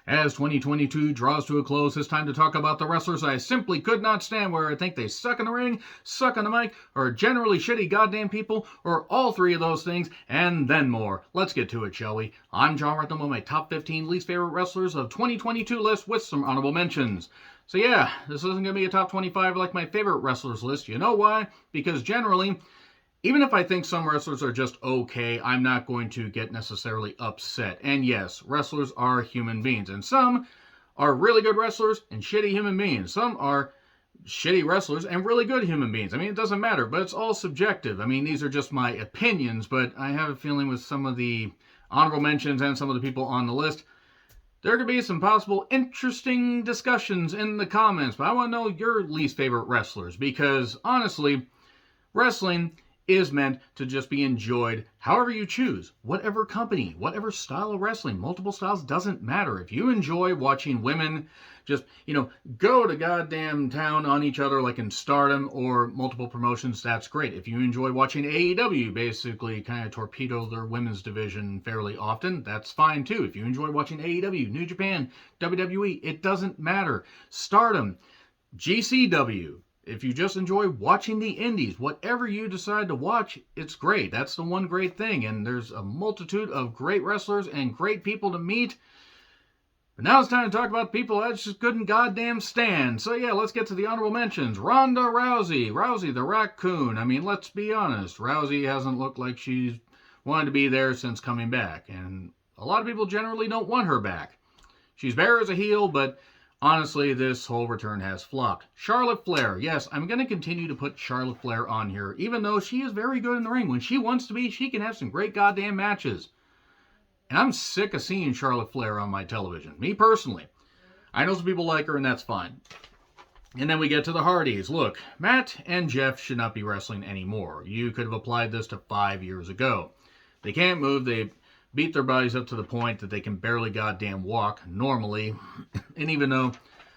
As 2022 draws to a close, it's time to talk about the wrestlers I simply could not stand, where I think they suck in the ring, suck on the mic, or are generally shitty goddamn people, or all three of those things, and then more. Let's get to it, shall we? I'm John Rhytham with my top 15 least favorite wrestlers of 2022 list with some honorable mentions. So yeah, this isn't going to be a top 25 like my favorite wrestlers list. You know why? Because generally, even if I think some wrestlers are just okay, I'm not going to get necessarily upset. And yes, wrestlers are human beings. And some are really good wrestlers and shitty human beings. Some are shitty wrestlers and really good human beings. I mean, it doesn't matter, but it's all subjective. I mean, these are just my opinions, but I have a feeling with some of the honorable mentions and some of the people on the list, there could be some possible interesting discussions in the comments. But I want to know your least favorite wrestlers, because honestly, wrestling is meant to just be enjoyed however you choose. Whatever company, whatever style of wrestling, multiple styles, doesn't matter. If you enjoy watching women just, go to goddamn town on each other like in Stardom or multiple promotions, that's great. If you enjoy watching AEW basically kind of torpedo their women's division fairly often, that's fine too. If you enjoy watching AEW, New Japan, WWE, it doesn't matter. Stardom, GCW, if you just enjoy watching the indies, whatever you decide to watch, it's great. That's the one great thing. And there's a multitude of great wrestlers and great people to meet. But now it's time to talk about people I just couldn't goddamn stand. So yeah, let's get to the honorable mentions. Ronda Rousey. Rousey the Raccoon. I mean, let's be honest. Rousey hasn't looked like she's wanted to be there since coming back. And a lot of people generally don't want her back. She's better as a heel, but honestly, this whole return has flopped. Charlotte Flair. Yes, I'm going to continue to put Charlotte Flair on here, even though she is very good in the ring. When she wants to be, she can have some great goddamn matches. And I'm sick of seeing Charlotte Flair on my television. Me personally. I know some people like her, and that's fine. And then we get to the Hardys. Look, Matt and Jeff should not be wrestling anymore. You could have applied this to 5 years ago. They can't move. They beat their bodies up to the point that they can barely goddamn walk normally. And even though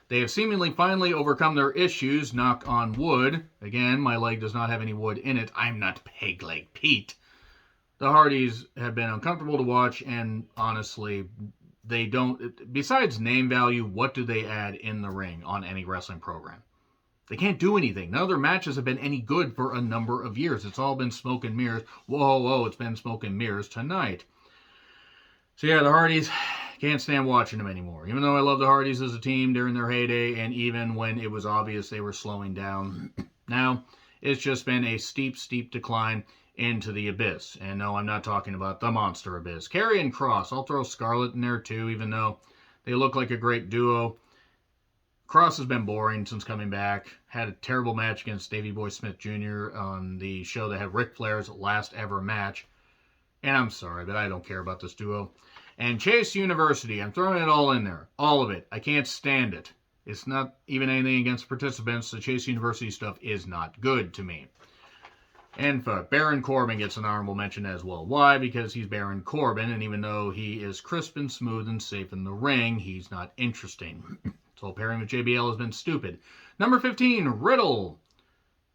they have seemingly finally overcome their issues, knock on wood, again, my leg does not have any wood in it, I'm not Peg Leg Pete, the Hardys have been uncomfortable to watch, and honestly, they don't, besides name value, what do they add in the ring on any wrestling program? They can't do anything. None of their matches have been any good for a number of years. It's all been smoke and mirrors. Whoa, it's been smoke and mirrors tonight. So yeah, the Hardys, can't stand watching them anymore. Even though I love the Hardys as a team during their heyday, and even when it was obvious they were slowing down, now it's just been a steep decline into the abyss. And no, I'm not talking about the monster abyss. Karrion Kross, I'll throw Scarlett in there too, even though they look like a great duo. Kross has been boring since coming back. Had a terrible match against Davey Boy Smith Jr. on the show that had Ric Flair's last ever match. And I'm sorry, but I don't care about this duo. And Chase University, I'm throwing it all in there. All of it. I can't stand it. It's not even anything against participants. The Chase University stuff is not good to me. And Baron Corbin gets an honorable mention as well. Why? Because he's Baron Corbin, and even though he is crisp and smooth and safe in the ring, he's not interesting. This whole pairing with JBL has been stupid. Number 15, Riddle.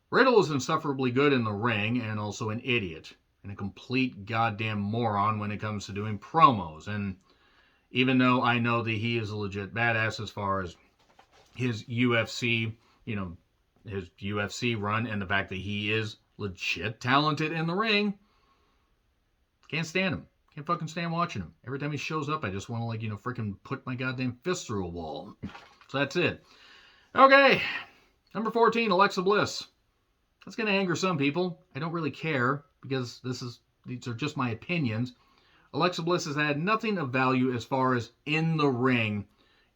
Riddle is insufferably good in the ring and also an idiot. And a complete goddamn moron when it comes to doing promos. And even though I know that he is a legit badass as far as his UFC, his UFC run and the fact that he is legit talented in the ring, can't stand him. Can't fucking stand watching him. Every time he shows up, I just want to freaking put my goddamn fist through a wall. So that's it. Okay. Number 14, Alexa Bliss. That's going to anger some people. I don't really care, because these are just my opinions. Alexa Bliss has had nothing of value as far as in the ring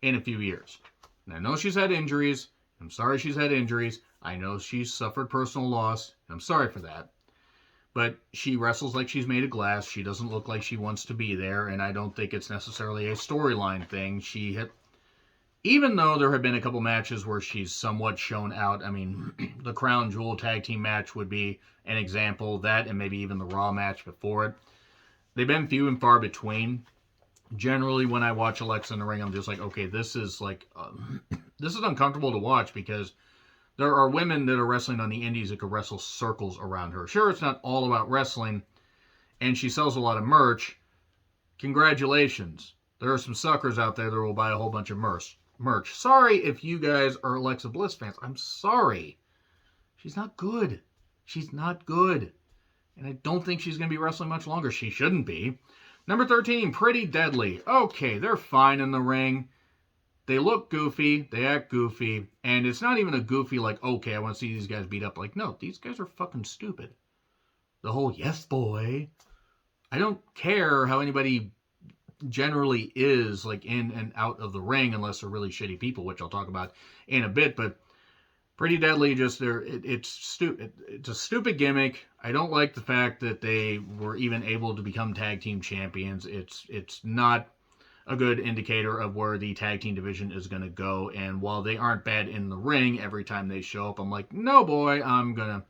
in a few years. And I know she's had injuries. I'm sorry she's had injuries. I know she's suffered personal loss. And I'm sorry for that. But she wrestles like she's made of glass. She doesn't look like she wants to be there. And I don't think it's necessarily a storyline thing. Even though there have been a couple matches where she's somewhat shown out, I mean, the Crown Jewel tag team match would be an example of that, and maybe even the Raw match before it. They've been few and far between. Generally, when I watch Alexa in the ring, I'm just like, okay, this is uncomfortable to watch, because there are women that are wrestling on the indies that could wrestle circles around her. Sure, it's not all about wrestling, and she sells a lot of merch. Congratulations. There are some suckers out there that will buy a whole bunch of merch. Sorry if you guys are Alexa Bliss fans. I'm sorry. She's not good. She's not good. And I don't think she's going to be wrestling much longer. She shouldn't be. Number 13, Pretty Deadly. Okay, they're fine in the ring. They look goofy. They act goofy. And it's not even a goofy like, okay, I want to see these guys beat up. Like, no, these guys are fucking stupid. The whole, yes, boy. I don't care how anybody generally is like in and out of the ring unless they're really shitty people, which I'll talk about in a bit. But Pretty Deadly, just it's stupid. It's a stupid gimmick. I don't like the fact that they were even able to become tag team champions. It's not a good indicator of where the tag team division is going to go. And while they aren't bad in the ring, every time they show up, I'm like, no boy, I'm going to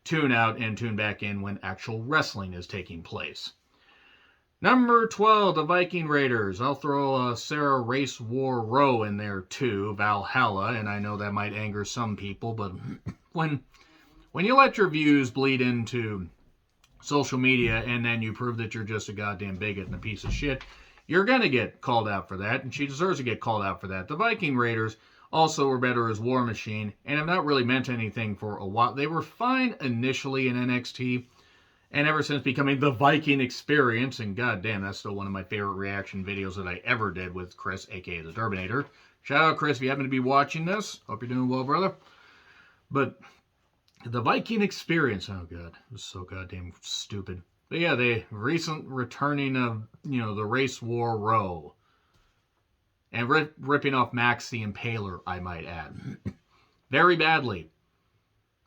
tune out and tune back in when actual wrestling is taking place. Number 12, the Viking Raiders. I'll throw Sarah Race War Row in there too, Valhalla, and I know that might anger some people, but when you let your views bleed into social media and then you prove that you're just a goddamn bigot and a piece of shit, you're going to get called out for that, and she deserves to get called out for that. The Viking Raiders also were better as War Machine, and have not really meant anything for a while. They were fine initially in NXT, and ever since becoming the Viking Experience, and goddamn, that's still one of my favorite reaction videos that I ever did with Chris, aka the Terminator. Shout out, Chris, if you happen to be watching this. Hope you're doing well, brother. But the Viking Experience, oh god, it was so goddamn stupid. But yeah, the recent returning of, the Race War Row. And ripping off Max the Impaler, I might add. Very badly.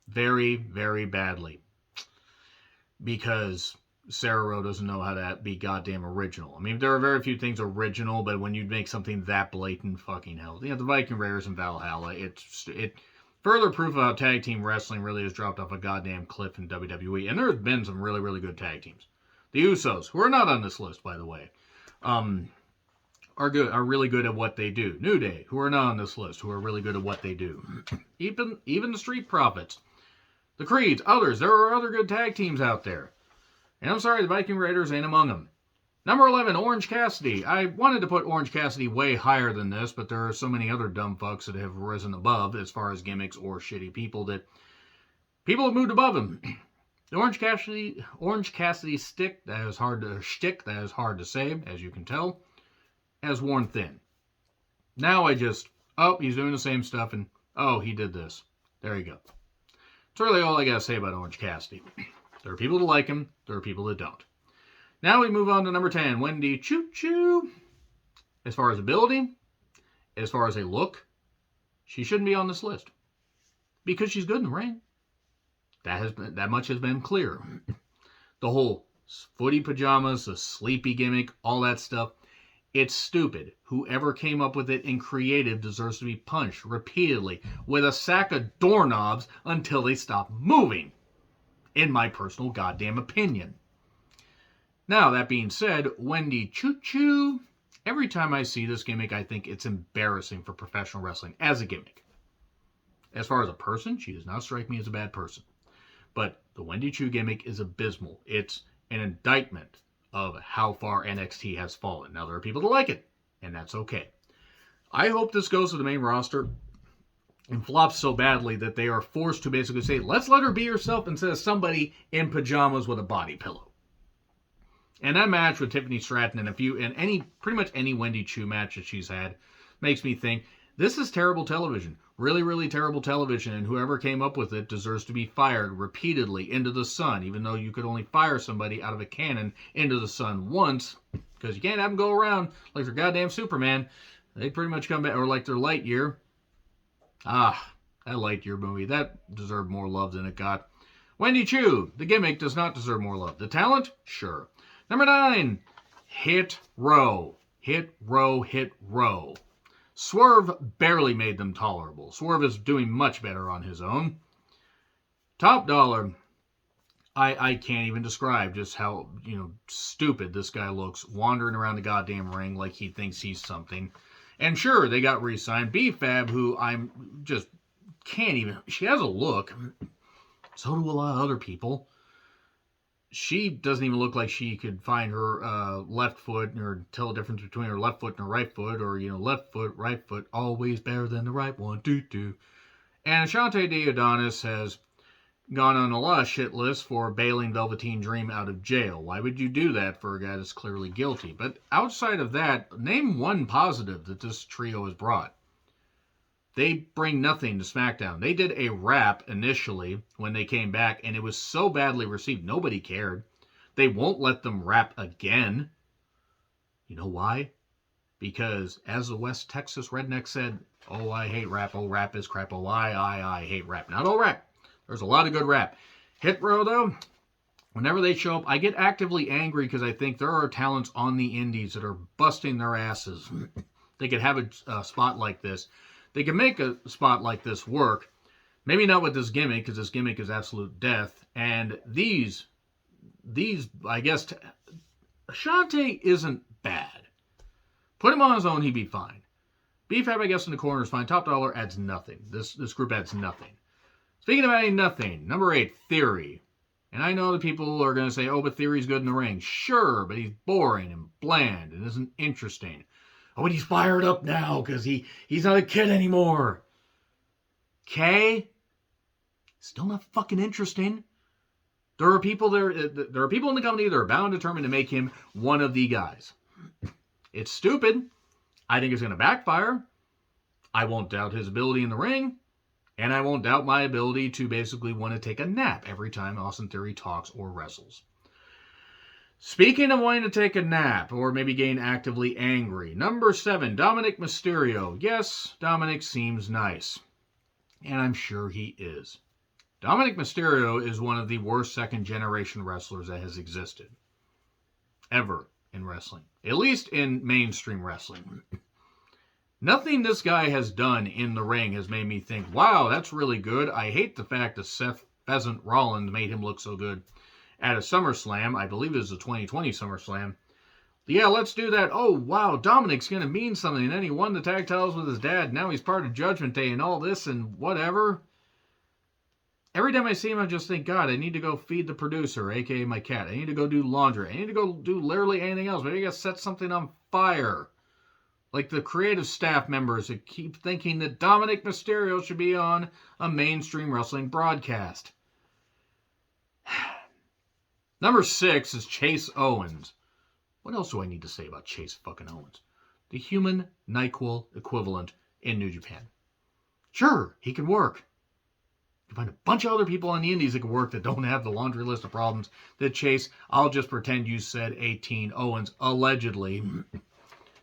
Very, very badly. Because Sarah Rowe doesn't know how to be goddamn original. I mean, there are very few things original, but when you make something that blatant, fucking hell. The Viking Raiders and Valhalla, it further proof of how tag team wrestling really has dropped off a goddamn cliff in WWE. And there's been some really, really good tag teams. The Usos, who are not on this list, by the way, are really good at what they do. New Day, who are not on this list, who are really good at what they do. Even the Street Profits. The Creeds, others. There are other good tag teams out there. And I'm sorry, the Viking Raiders ain't among them. Number 11, Orange Cassidy. I wanted to put Orange Cassidy way higher than this, but there are so many other dumb fucks that have risen above as far as gimmicks or shitty people that people have moved above him. The Orange Cassidy stick, that is hard to say, as you can tell, has worn thin. Now he's doing the same stuff, and he did this. There you go. That's really all I gotta say about Orange Cassidy. There are people that like him, there are people that don't. Now we move on to number 10, Wendy Choo Choo. As far as ability, as far as a look, she shouldn't be on this list. Because she's good in the ring. That much has been clear. The whole footy pajamas, the sleepy gimmick, all that stuff, it's stupid. Whoever came up with it in creative deserves to be punched repeatedly with a sack of doorknobs until they stop moving. In my personal goddamn opinion. Now, that being said, Wendy Choo Choo, every time I see this gimmick, I think it's embarrassing for professional wrestling as a gimmick. As far as a person, she does not strike me as a bad person. But the Wendy Choo gimmick is abysmal. It's an indictment of how far NXT has fallen. Now, there are people that like it, and that's okay. I hope this goes to the main roster and flops so badly that they are forced to basically say, let's let her be herself instead of somebody in pajamas with a body pillow. And that match with Tiffany Stratton and pretty much any Wendy Choo match that she's had makes me think, this is terrible television. Really, really terrible television, and whoever came up with it deserves to be fired repeatedly into the sun, even though you could only fire somebody out of a cannon into the sun once, because you can't have them go around like they're goddamn Superman. They pretty much come back, or like their Lightyear. That Lightyear movie, that deserved more love than it got. Wendy Choo, the gimmick does not deserve more love. The talent? Sure. Number 9, Hit Row. Hit Row, Hit Row. Swerve barely made them tolerable. Swerve is doing much better on his own. Top Dollar, I can't even describe just how, stupid this guy looks, wandering around the goddamn ring like he thinks he's something. And sure, they got re-signed. B-Fab, who I'm just can't even, she has a look. So do a lot of other people. she doesn't even look like she could find her left foot or tell the difference between her left foot and her right foot, or, left foot, right foot, always better than the right one. Doo-doo. And Ashante de Adonis has gone on a lot of shit lists for bailing Velveteen Dream out of jail. Why would you do that for a guy that's clearly guilty? But outside of that, name one positive that this trio has brought. They bring nothing to SmackDown. They did a rap initially when they came back, and it was so badly received, nobody cared. They won't let them rap again. You know why? Because, as the West Texas redneck said, oh, I hate rap, oh, rap is crap, oh, I hate rap. Not all rap. There's a lot of good rap. Hit Row, though, whenever they show up, I get actively angry because I think there are talents on the indies that are busting their asses. They could have a spot like this. They can make a spot like this work. Maybe not with this gimmick, because this gimmick is absolute death. And these, I guess, Ashante isn't bad. Put him on his own, he'd be fine. B-Fab, I guess, in the corner is fine. Top Dollar adds nothing. This group adds nothing. Speaking of adding nothing, number 8, Theory. And I know that people are going to say, oh, but Theory's good in the ring. Sure, but he's boring and bland and isn't interesting. Oh, but he's fired up now because he's not a kid anymore. Okay? Still not fucking interesting. There are people in the company that are bound and determined to make him one of the guys. It's stupid. I think it's going to backfire. I won't doubt his ability in the ring. And I won't doubt my ability to basically want to take a nap every time Austin Theory talks or wrestles. Speaking of wanting to take a nap, or maybe getting actively angry, number 7, Dominic Mysterio. Yes, Dominic seems nice. And I'm sure he is. Dominic Mysterio is one of the worst second-generation wrestlers that has existed. Ever in wrestling. At least in mainstream wrestling. Nothing this guy has done in the ring has made me think, wow, that's really good. I hate the fact that Seth Pheasant Rollins made him look so good at a SummerSlam. I believe it was the 2020 SummerSlam. Yeah, let's do that. Oh, wow, Dominic's going to mean something. And then he won the tag titles with his dad. Now he's part of Judgment Day and all this and whatever. Every time I see him, I just think, God, I need to go feed the producer, a.k.a. my cat. I need to go do laundry. I need to go do literally anything else. Maybe I got to set something on fire. Like the creative staff members that keep thinking that Dominic Mysterio should be on a mainstream wrestling broadcast. Number 6 is Chase Owens. What else do I need to say about Chase fucking Owens? The human NyQuil equivalent in New Japan. Sure, he can work. You find a bunch of other people on the indies that can work that don't have the laundry list of problems that Chase, I'll just pretend you said 18, Owens allegedly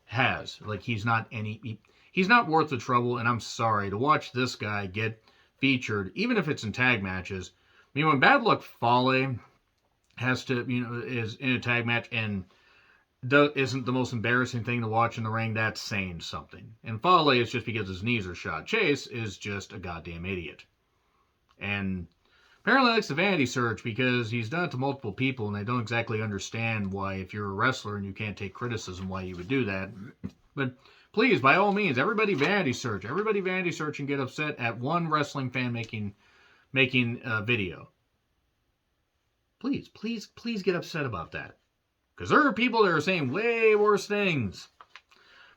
has. Like, he's not worth the trouble, and I'm sorry. To watch this guy get featured, even if it's in tag matches. I mean, when Bad Luck Fale has to, is in a tag match and isn't the most embarrassing thing to watch in the ring, that's saying something. And Fale is just because his knees are shot. Chase is just a goddamn idiot. And apparently likes the vanity search because he's done it to multiple people, and they don't exactly understand why, if you're a wrestler and you can't take criticism, why you would do that. But please, by all means, everybody vanity search. Everybody vanity search and get upset at one wrestling fan making a video. Please get upset about that. Because there are people that are saying way worse things.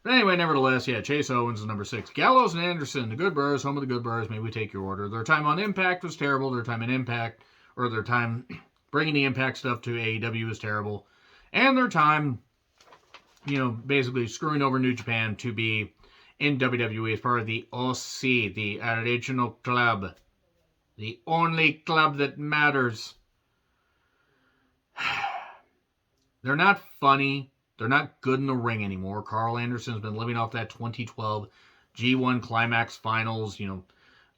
But anyway, nevertheless, yeah, Chase Owens is number 6. Gallows and Anderson, the Good Burrs, home of the Good Burrs. Maybe we take your order. Their time on Impact was terrible. Their time in Impact, or their time bringing the Impact stuff to AEW was terrible. And their time, basically screwing over New Japan to be in WWE as part of the OC, the original club. The only club that matters. They're not funny. They're not good in the ring anymore. Carl Anderson's been living off that 2012 G1 Climax Finals,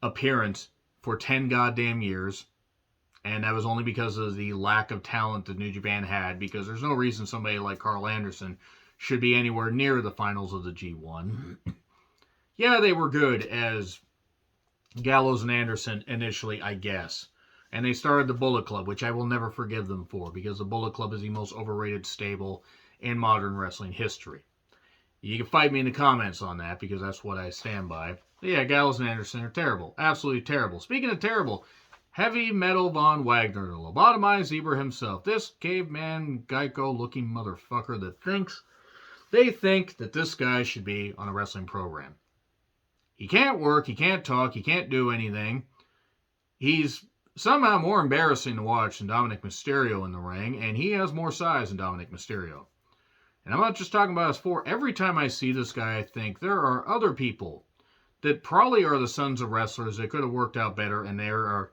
appearance for 10 goddamn years. And that was only because of the lack of talent that New Japan had, because there's no reason somebody like Carl Anderson should be anywhere near the finals of the G1. Yeah, they were good as Gallows and Anderson initially, I guess. And they started the Bullet Club, which I will never forgive them for, because the Bullet Club is the most overrated stable in modern wrestling history. You can fight me in the comments on that, because that's what I stand by. But yeah, Gallows and Anderson are terrible. Absolutely terrible. Speaking of terrible, Heavy Metal Von Wagner, the lobotomized zebra himself. This caveman, Geico-looking motherfucker they think that this guy should be on a wrestling program. He can't work, he can't talk, he can't do anything. He's somehow more embarrassing to watch than Dominic Mysterio in the ring, and he has more size than Dominic Mysterio. And I'm not just talking about us four. Every time I see this guy, I think there are other people that probably are the sons of wrestlers that could have worked out better, and there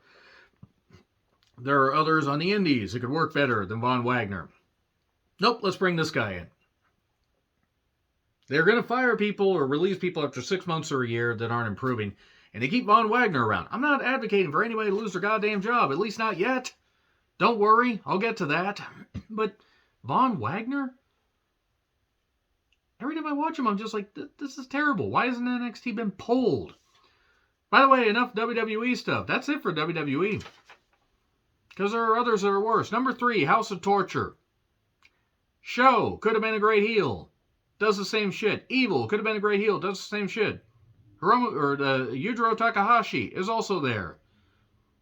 are others on the indies that could work better than Von Wagner. Nope, let's bring this guy in. They're going to fire people or release people after 6 months or a year that aren't improving, and they keep Von Wagner around. I'm not advocating for anybody to lose their goddamn job, at least not yet. Don't worry, I'll get to that. But Von Wagner? Every time I watch him, I'm just like, this is terrible. Why hasn't NXT been pulled? By the way, enough WWE stuff. That's it for WWE. Because there are others that are worse. Number 3, House of Torture. Show, could have been a great heel. Does the same shit. Evil, could have been a great heel. Does the same shit. Yujiro Takahashi is also there.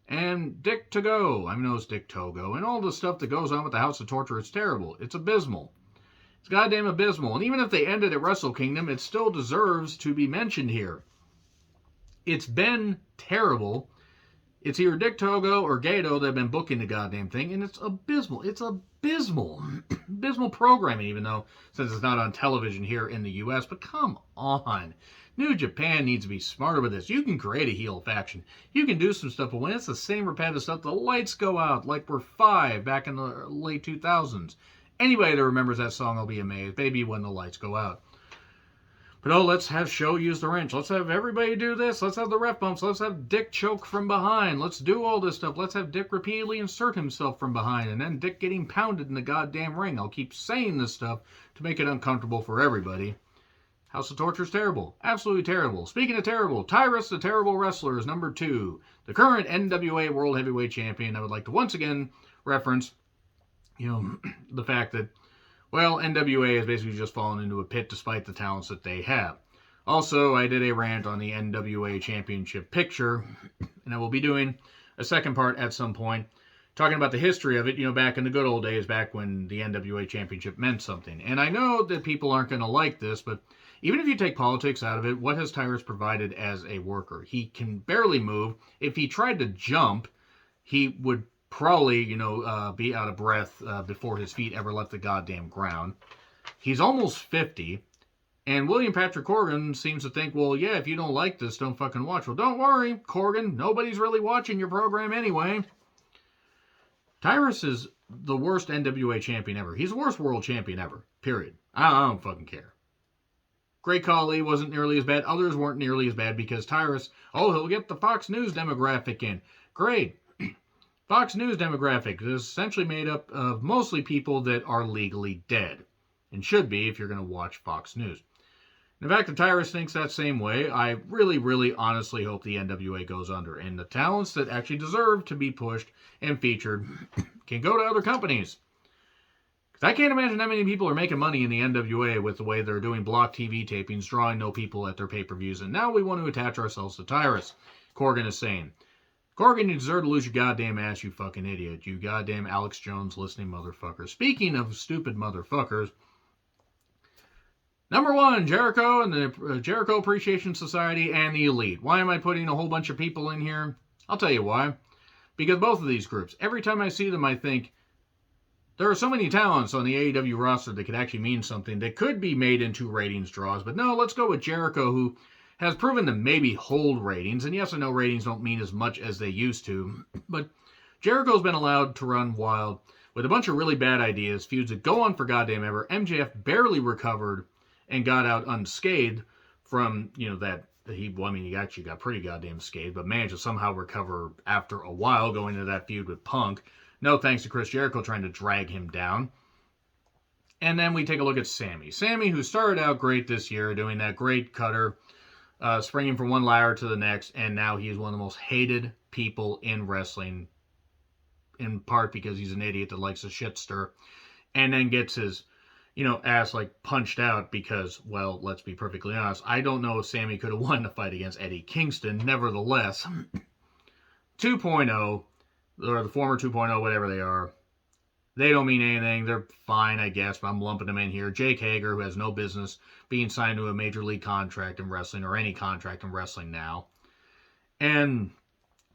And Dick Togo. I know it's Dick Togo. And all the stuff that goes on with the House of Torture, it's terrible. It's abysmal. It's goddamn abysmal. And even if they ended at Wrestle Kingdom, it still deserves to be mentioned here. It's been terrible. It's either Dick Togo or Gato that have been booking the goddamn thing, and it's abysmal. It's abysmal. Abysmal programming, even though, since it's not on television here in the U.S., but come on. New Japan needs to be smarter with this. You can create a heel faction. You can do some stuff, but when it's the same repetitive stuff, the lights go out like we're 5 back in the late 2000s. Anybody that remembers that song will be amazed. Baby, when the lights go out. But let's have Show use the wrench. Let's have everybody do this. Let's have the ref bumps. Let's have Dick choke from behind. Let's do all this stuff. Let's have Dick repeatedly insert himself from behind. And then Dick getting pounded in the goddamn ring. I'll keep saying this stuff to make it uncomfortable for everybody. House of Torture is terrible. Absolutely terrible. Speaking of terrible, Tyrus, the terrible wrestler, is number 2. The current NWA World Heavyweight Champion. I would like to once again reference the fact that, NWA has basically just fallen into a pit despite the talents that they have. Also, I did a rant on the NWA Championship picture, and I will be doing a second part at some point, talking about the history of it, back in the good old days, back when the NWA Championship meant something. And I know that people aren't going to like this, but even if you take politics out of it, what has Tyrus provided as a worker? He can barely move. If he tried to jump, he would probably, be out of breath before his feet ever left the goddamn ground. He's almost 50, and William Patrick Corgan seems to think, if you don't like this, don't fucking watch. Well, don't worry, Corgan, nobody's really watching your program anyway. Tyrus is the worst NWA champion ever. He's the worst world champion ever, period. I don't fucking care. Great Khali wasn't nearly as bad. Others weren't nearly as bad because Tyrus, he'll get the Fox News demographic in. Great. Fox News demographic is essentially made up of mostly people that are legally dead, and should be if you're going to watch Fox News. The fact that Tyrus thinks that same way, I really, really honestly hope the NWA goes under, and the talents that actually deserve to be pushed and featured can go to other companies. Because I can't imagine how many people are making money in the NWA with the way they're doing block TV tapings, drawing no people at their pay-per-views, and now we want to attach ourselves to Tyrus. Corgan is saying, Corgan, you deserve to lose your goddamn ass, you fucking idiot. You goddamn Alex Jones listening motherfucker. Speaking of stupid motherfuckers, number 1, Jericho and the Jericho Appreciation Society and the Elite. Why am I putting a whole bunch of people in here? I'll tell you why. Because both of these groups, every time I see them, I think, there are so many talents on the AEW roster that could actually mean something that could be made into ratings draws. But no, let's go with Jericho, who has proven to maybe hold ratings. And yes, I know ratings don't mean as much as they used to, but Jericho's been allowed to run wild with a bunch of really bad ideas, feuds that go on for goddamn ever. MJF barely recovered and got out unscathed from, that he actually got pretty goddamn scathed, but managed to somehow recover after a while going into that feud with Punk. No thanks to Chris Jericho trying to drag him down. And then we take a look at Sammy. Sammy, who started out great this year, doing that great cutter, springing from one ladder to the next, and now he's one of the most hated people in wrestling, in part because he's an idiot that likes to shit stir, and then gets his, ass punched out because, let's be perfectly honest, I don't know if Sammy could have won the fight against Eddie Kingston. Nevertheless, 2.0, or the former 2.0, whatever they are. They don't mean anything. They're fine, I guess, but I'm lumping them in here. Jake Hager, who has no business being signed to a major league contract in wrestling, or any contract in wrestling now. And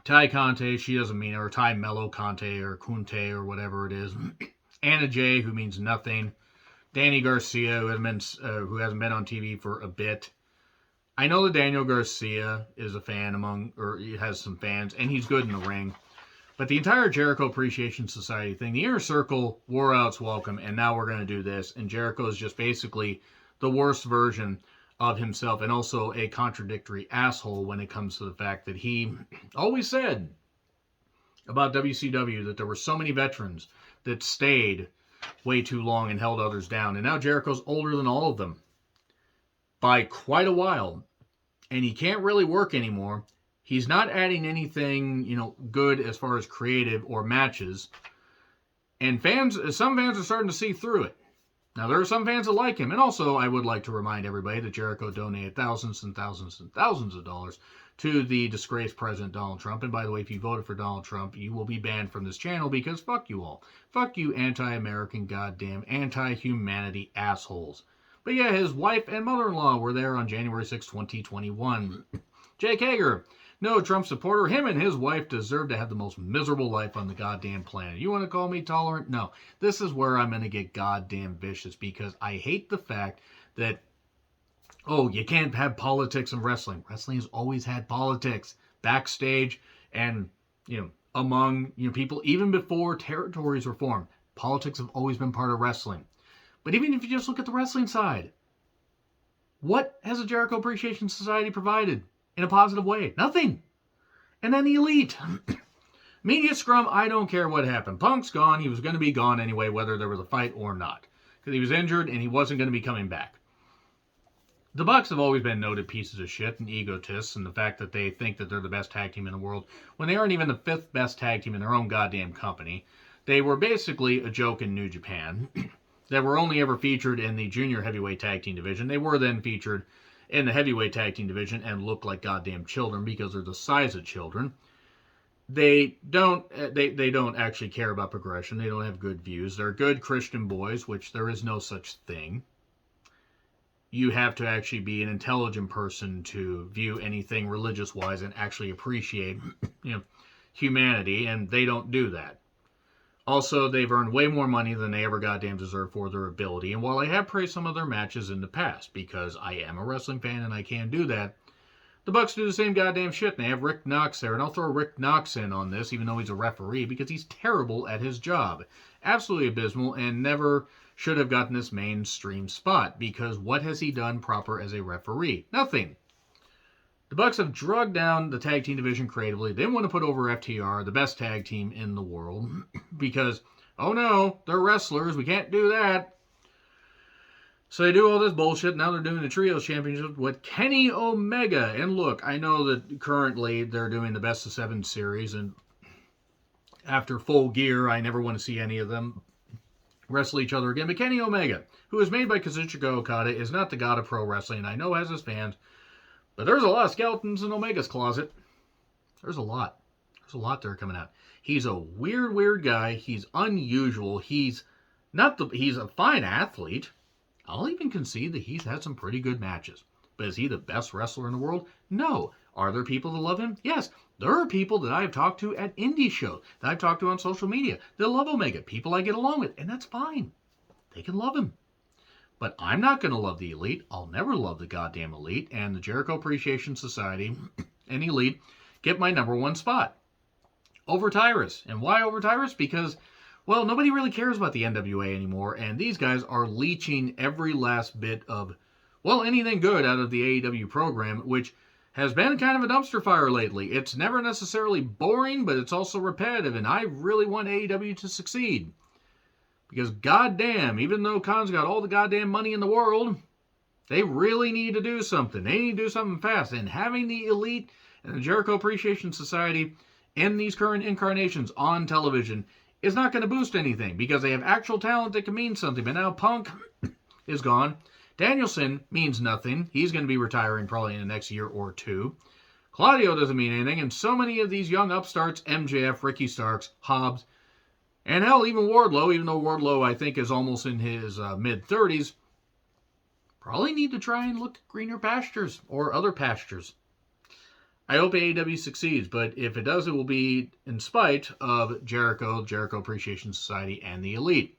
Ty Conte, she doesn't mean, or Ty Mello Conte, or Kunte, or whatever it is. Anna Jay, who means nothing. Danny Garcia, who hasn't been on TV for a bit. I know that Daniel Garcia is a fan or he has some fans, and he's good in the ring. But the entire Jericho Appreciation Society thing, the Inner Circle wore out its welcome, and now we're going to do this. And Jericho is just basically the worst version of himself, and also a contradictory asshole when it comes to the fact that he always said about WCW that there were so many veterans that stayed way too long and held others down. And now Jericho's older than all of them by quite a while, and he can't really work anymore. He's not adding anything, good as far as creative or matches. And some fans are starting to see through it. Now, there are some fans that like him. And also, I would like to remind everybody that Jericho donated thousands and thousands and thousands of dollars to the disgraced President Donald Trump. And by the way, if you voted for Donald Trump, you will be banned from this channel because fuck you all. Fuck you anti-American, goddamn anti-humanity assholes. But yeah, his wife and mother-in-law were there on January 6, 2021. Jake Hager, no Trump supporter. Him and his wife deserve to have the most miserable life on the goddamn planet. You want to call me tolerant? No. This is where I'm going to get goddamn vicious because I hate the fact that, you can't have politics in wrestling. Wrestling has always had politics backstage and, among people, even before territories were formed. Politics have always been part of wrestling. But even if you just look at the wrestling side, what has the Jericho Appreciation Society provided in a positive way? Nothing. And then the Elite. Media scrum, I don't care what happened. Punk's gone. He was going to be gone anyway, whether there was a fight or not. Because he was injured and he wasn't going to be coming back. The Bucks have always been noted pieces of shit and egotists, and the fact that they think that they're the best tag team in the world when they aren't even the 5th best tag team in their own goddamn company. They were basically a joke in New Japan. They were only ever featured in the junior heavyweight tag team division. They were then featured in the heavyweight tag team division and looked like goddamn children because they're the size of children. They don't actually care about progression. They don't have good views. They're good Christian boys, which there is no such thing. You have to actually be an intelligent person to view anything religious-wise and actually appreciate, humanity, and they don't do that. Also, they've earned way more money than they ever goddamn deserve for their ability. And while I have praised some of their matches in the past, because I am a wrestling fan and I can do that, the Bucks do the same goddamn shit. And they have Rick Knox there. And I'll throw Rick Knox in on this, even though he's a referee, because he's terrible at his job. Absolutely abysmal, and never should have gotten this mainstream spot. Because what has he done proper as a referee? Nothing. The Bucks have drugged down the tag team division creatively. They didn't want to put over FTR, the best tag team in the world, because, oh no, they're wrestlers. We can't do that. So they do all this bullshit. Now they're doing the Trios Championship with Kenny Omega. And look, I know that currently they're doing the Best of 7 series, and after Full Gear, I never want to see any of them wrestle each other again. But Kenny Omega, who is made by Kazuchika Okada, is not the god of pro wrestling, and I know has his fans. But there's a lot of skeletons in Omega's closet. There's a lot. There's a lot there coming out. He's a weird guy. He's unusual. He's a fine athlete. I'll even concede that he's had some pretty good matches. But is he the best wrestler in the world? No. Are there people that love him? Yes. There are people that I've talked to at indie shows, that I've talked to on social media, that love Omega. People I get along with. And that's fine. They can love him. But I'm not going to love the Elite. I'll never love the goddamn Elite. And the Jericho Appreciation Society and Elite get my number 1 spot over Tyrus. And why over Tyrus? Because, well, nobody really cares about the NWA anymore. And these guys are leeching every last bit of, well, anything good out of the AEW program, which has been kind of a dumpster fire lately. It's never necessarily boring, but it's also repetitive. And I really want AEW to succeed. Because goddamn, even though Khan's got all the goddamn money in the world, they really need to do something. They need to do something fast. And having the Elite and the Jericho Appreciation Society in these current incarnations on television is not going to boost anything. Because they have actual talent that can mean something. But now Punk is gone. Danielson means nothing. He's going to be retiring probably in the next year or 2. Claudio doesn't mean anything, and so many of these young upstarts, MJF, Ricky Starks, Hobbs, and hell, even Wardlow, even though Wardlow, I think, is almost in his mid-30s, probably need to try and look at greener pastures or other pastures. I hope AEW succeeds, but if it does, it will be in spite of Jericho, Jericho Appreciation Society, and the Elite.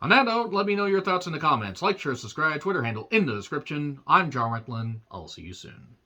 On that note, let me know your thoughts in the comments. Like, share, subscribe, Twitter handle in the description. I'm John Recklin. I'll see you soon.